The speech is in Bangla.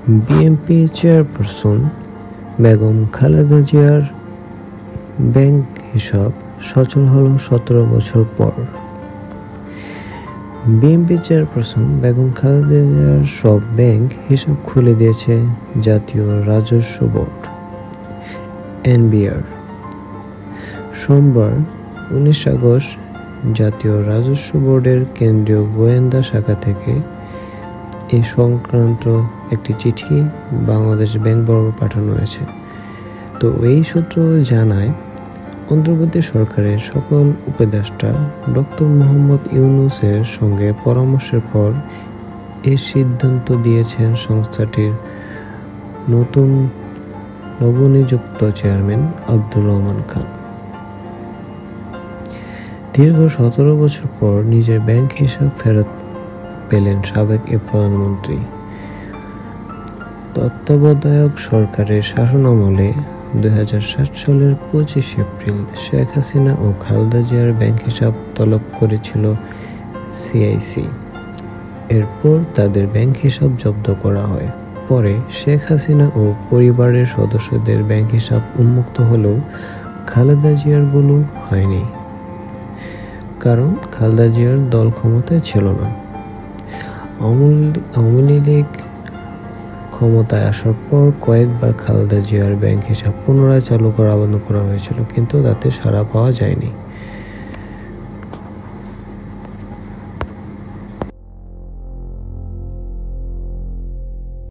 বিএনপি চেয়ারপারসন বেগম খালেদা জিয়ার ব্যাংক হিসাব সচল হলো 17 বছর পর। বিএনপি চেয়ারপারসন বেগম খালেদা জিয়ার সব ব্যাংক হিসাব খুলে দিয়েছে জাতীয় রাজস্ব বোর্ড (এনবিআর) সোমবার 19 আগস্ট জাতীয় রাজস্ব বোর্ডের কেন্দ্রীয় গোয়েন্দা শাখা থেকে এ সংক্রান্ত একটি চিঠি বাংলাদেশ ব্যাংক বরাবর পাঠানো হয়েছে। তো এই সূত্র জানায়, অন্তর্বর্তী সরকারের সকল উপদেষ্টা ডক্টর মোহাম্মদ ইউনূসের সঙ্গে পরামর্শের পর এই সিদ্ধান্ত দিয়েছেন সংস্থাটির নবনিযুক্ত চেয়ারম্যান আব্দুর রহমান খান। দীর্ঘ 17 বছর পর নিজের ব্যাংক হিসাব ফেরত পেলেন সাবেক এ প্রধানমন্ত্রী। তত্ত্বাবধায়ক সরকারের শাসনামলে 2007 সালের 25 এপ্রিল শেখ হাসিনা ও খালেদা জিয়ার ব্যাংক হিসাব তলব করেছিল সিআইসি। এরপর তাদের ব্যাংক হিসাব জব্দ করা হয়। পরে শেখ হাসিনা ও পরিবারের সদস্যদের ব্যাংক হিসাব উন্মুক্ত হলেও খালেদা জিয়ারগুলো হয়নি, কারণ খালেদা জিয়ার দল ক্ষমতায় ছিল না। আওয়ামী লীগ ক্ষমতায় আসার পর কয়েকবার খালেদা জিয়ার ব্যাংক হিসাব পুনরায় চালু করার আবেদন করা হয়েছিল, কিন্তু তাতে সাড়া পাওয়া যায়নি।